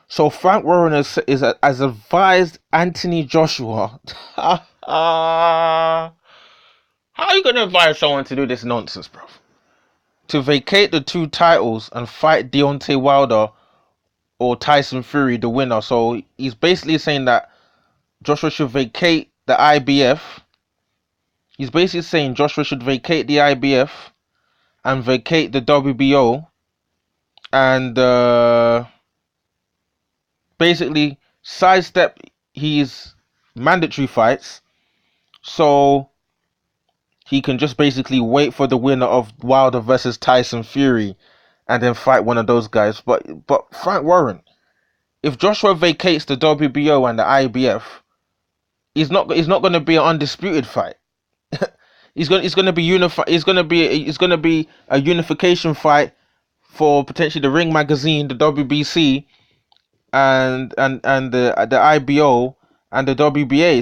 So Frank Warren has advised Anthony Joshua. How are you gonna advise someone to do this nonsense, bro? To vacate the two titles and fight Deontay Wilder or Tyson Fury, the winner. So he's basically saying that Joshua should vacate the IBF. He's basically saying Joshua should vacate the IBF and vacate the WBO and basically sidestep his mandatory fights so he can just basically wait for the winner of Wilder versus Tyson Fury and then fight one of those guys. But Frank Warren, if Joshua vacates the WBO and the IBF, it's not going to be an undisputed fight. It's going to be unified. It's going to be a unification fight for potentially the Ring Magazine, the WBC, and the IBO and the WBA.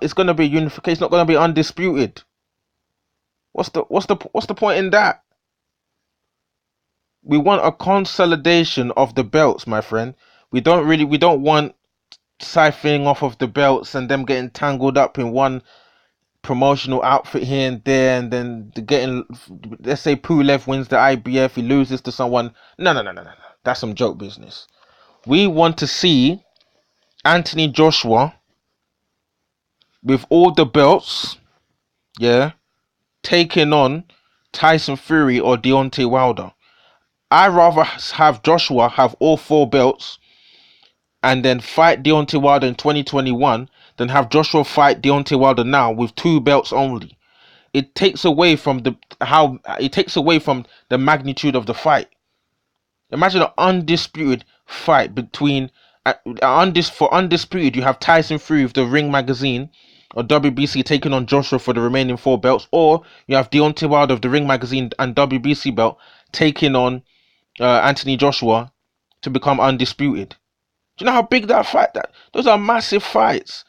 It's going to be a unification. It's not going to be undisputed. What's the point in that? We want a consolidation of the belts, my friend. We don't want siphoning off of the belts and them getting tangled up in one promotional outfit here and there, and then getting, let's say Pulev wins the IBF, he loses to someone. No. That's some joke business. We want to see Anthony Joshua with all the belts, yeah, taking on Tyson Fury or Deontay Wilder. I'd rather have Joshua have all four belts and then fight Deontay Wilder in 2021 than have Joshua fight Deontay Wilder now with two belts only. It takes away from the magnitude of the fight. Imagine an undisputed fight between for undisputed you have Tyson Fury with the Ring Magazine or WBC taking on Joshua for the remaining four belts, or you have Deontay Wilder of the Ring Magazine and WBC belt taking on Anthony Joshua to become undisputed. Do you know how big that fight? Those are massive fights.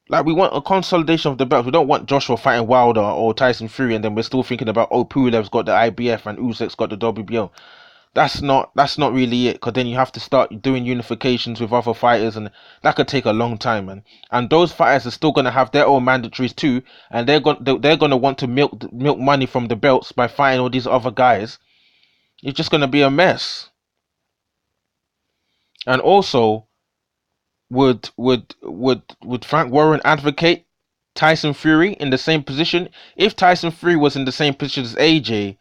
Like, we want a consolidation of the belts. We don't want Joshua fighting Wilder or Tyson Fury and then we're still thinking about, oh, Pulev's got the IBF and Usyk's got the WBO. That's not really it, because then you have to start doing unifications with other fighters, and that could take a long time, man. And those fighters are still gonna have their own mandatories too, and they're gonna want to milk money from the belts by fighting all these other guys. It's just gonna be a mess. And also, would Frank Warren advocate Tyson Fury in the same position? If Tyson Fury was in the same position as AJ,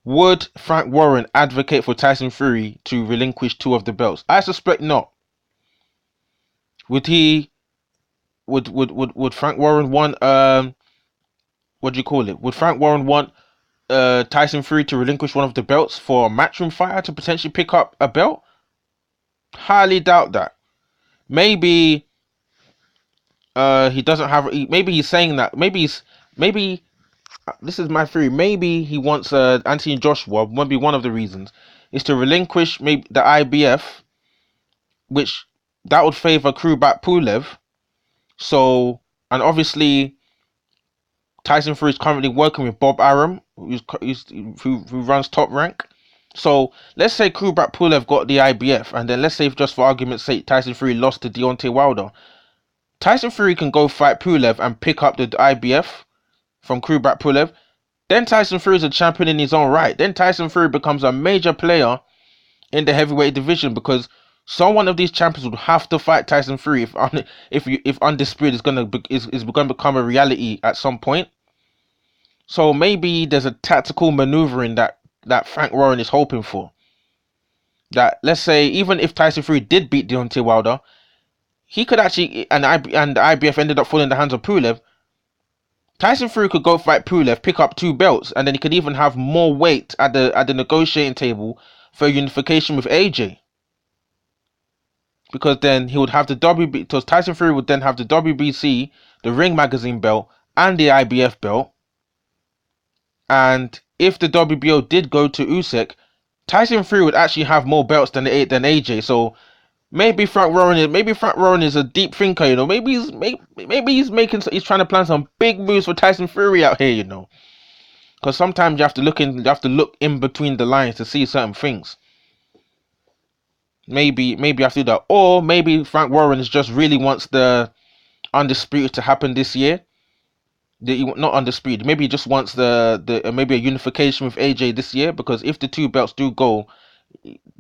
would Frank Warren advocate for Tyson Fury to relinquish two of the belts? I suspect not. Would he? Would Frank Warren want what do you call it? Would Frank Warren want Tyson Fury to relinquish one of the belts for a matchroom fighter to potentially pick up a belt? Highly doubt that. Maybe he doesn't have. Maybe he's saying that. Maybe this is my theory. Maybe he wants Anthony Joshua. Maybe one of the reasons is to relinquish maybe the IBF, which that would favor Krubak Pulev. So, and obviously Tyson Fury is currently working with Bob Arum, who runs Top Rank. So let's say Krubak Pulev got the IBF, and then let's say, just for argument's sake, Tyson Fury lost to Deontay Wilder. Tyson Fury can go fight Pulev and pick up the IBF from Krubak Pulev. Then Tyson Fury is a champion in his own right. Then Tyson Fury becomes a major player in the heavyweight division, because one of these champions would have to fight Tyson Fury if undisputed is going to become a reality at some point. So maybe there's a tactical maneuvering that Frank Warren is hoping for. That, let's say, even if Tyson Fury did beat Deontay Wilder, he could actually, and the IBF ended up falling in the hands of Pulev, Tyson Fury could go fight Pulev, pick up two belts, and then he could even have more weight at the negotiating table for unification with AJ. Because then he would have because Tyson Fury would then have the WBC, the Ring Magazine belt, and the IBF belt. And if the WBO did go to Usyk, Tyson Fury would actually have more belts than AJ. So maybe Frank Warren is a deep thinker, you know. Maybe he's trying to plan some big moves for Tyson Fury out here, you know. Because sometimes you have to look in between the lines to see certain things. Maybe I have to do that, or maybe Frank Warren is just really wants the undisputed to happen this year. Not undisputed. Maybe he just wants the maybe a unification with AJ this year, because if the two belts do go,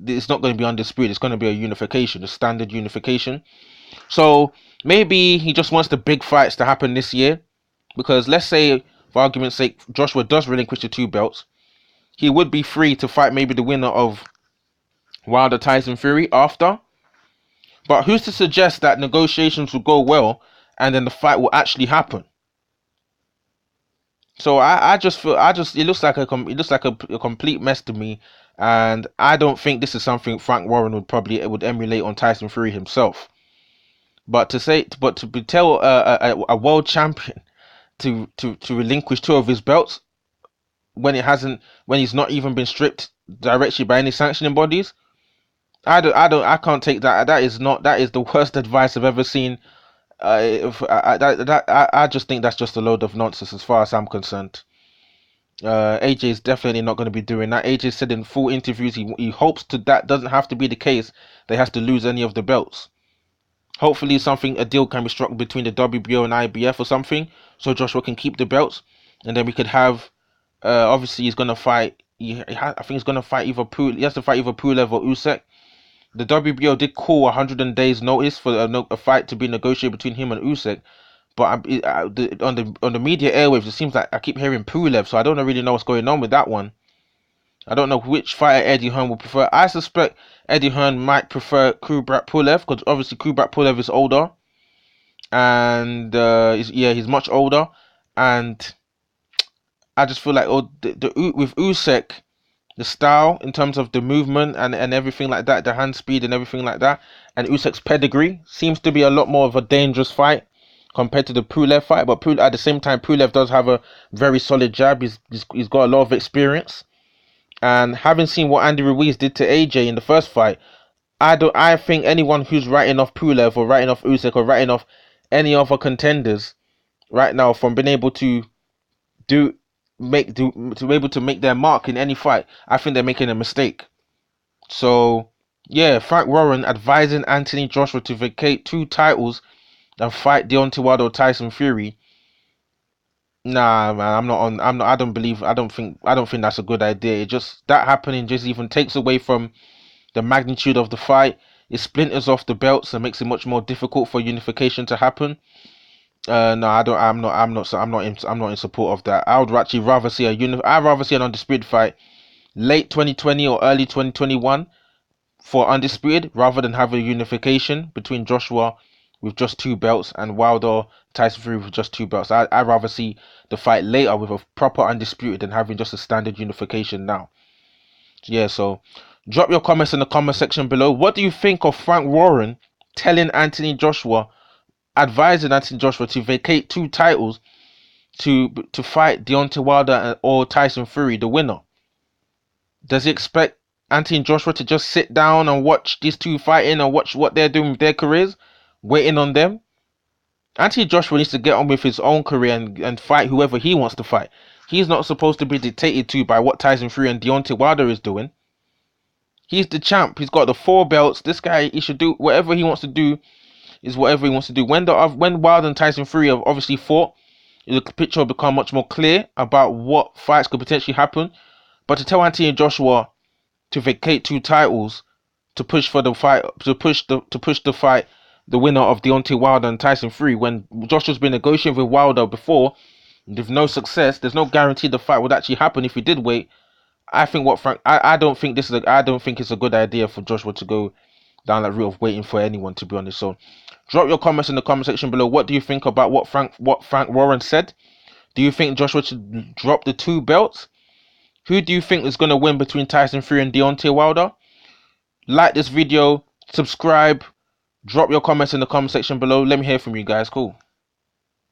it's not going to be undisputed. It's going to be a unification, a standard unification. So maybe he just wants the big fights to happen this year, because let's say, for argument's sake, Joshua does relinquish the two belts, he would be free to fight maybe the winner of Wilder Tyson Fury after. But who's to suggest that negotiations will go well and then the fight will actually happen? So I just feel it looks like a complete mess to me, and I don't think this is something Frank Warren would emulate on Tyson Fury himself. But to tell a world champion to relinquish two of his belts when he's not even been stripped directly by any sanctioning bodies, I can't take that. That is the worst advice I've ever seen. I just think that's just a load of nonsense as far as I'm concerned. AJ is definitely not going to be doing that. AJ said in full interviews he hopes that doesn't have to be the case. They has to lose any of the belts. Hopefully a deal can be struck between the WBO and IBF or something, so Joshua can keep the belts, and then we could have. Obviously, he's gonna fight. I think he's gonna fight either He has to fight either Pulev or Usyk. The WBO did call 100 days notice for a fight to be negotiated between him and Usyk, but on the media airwaves, it seems like I keep hearing Pulev, so I don't really know what's going on with that one. I don't know which fighter Eddie Hearn will prefer. I suspect Eddie Hearn might prefer Kubrat Pulev, because obviously Kubrat Pulev is older, and he's much older, and I just feel like with Usyk, the style in terms of the movement and everything like that, the hand speed and everything like that, and Usyk's pedigree seems to be a lot more of a dangerous fight compared to the Pulev fight. But at the same time, Pulev does have a very solid jab. He's got a lot of experience. And having seen what Andy Ruiz did to AJ in the first fight, I think anyone who's writing off Pulev or writing off Usyk or writing off any other contenders right now from being able to be able to make their mark in any fight, I think they're making a mistake. So yeah, Frank Warren advising Anthony Joshua to vacate two titles and fight Deontay Wilder or Tyson Fury. Nah, man, I'm not on. I'm not. I don't believe. I don't think that's a good idea. It just that happening just even takes away from the magnitude of the fight. It splinters off the belts and makes it much more difficult for unification to happen. No, I don't. I'm not. I'm not in support of that. I would actually rather see I'd rather see an undisputed fight late 2020 or early 2021 for undisputed, rather than have a unification between Joshua with just two belts and Wilder Tyson Fury with just two belts. I'd rather see the fight later with a proper undisputed than having just a standard unification now. Yeah. So drop your comments in the comment section below. What do you think of Frank Warren telling advising Anthony Joshua to vacate two titles to fight Deontay Wilder or Tyson Fury, the winner? Does he expect Anthony Joshua to just sit down and watch these two fighting and watch what they're doing with their careers, waiting on them? Anthony Joshua needs to get on with his own career and fight whoever he wants to fight. He's not supposed to be dictated to by what Tyson Fury and Deontay Wilder is doing. He's the champ. He's got the 4 belts. This guy, he should do whatever he wants to do. Is whatever he wants to do. When Wilder and Tyson Fury have obviously fought, the picture will become much more clear about what fights could potentially happen. But to tell Anthony Joshua to vacate 2 titles to push for the fight, to push the fight, the winner of Deontay Wilder and Tyson Fury, when Joshua's been negotiating with Wilder before with no success, there's no guarantee the fight would actually happen if he did wait. I don't think it's a good idea for Joshua to go down that route of waiting for anyone, to be honest. So drop your comments in the comment section below. What do you think about what Frank Warren said? Do you think Joshua should drop the 2 belts? Who do you think is going to win between Tyson Fury and Deontay Wilder? Like this video, subscribe, drop your comments in the comment section below. Let me hear from you guys. Cool.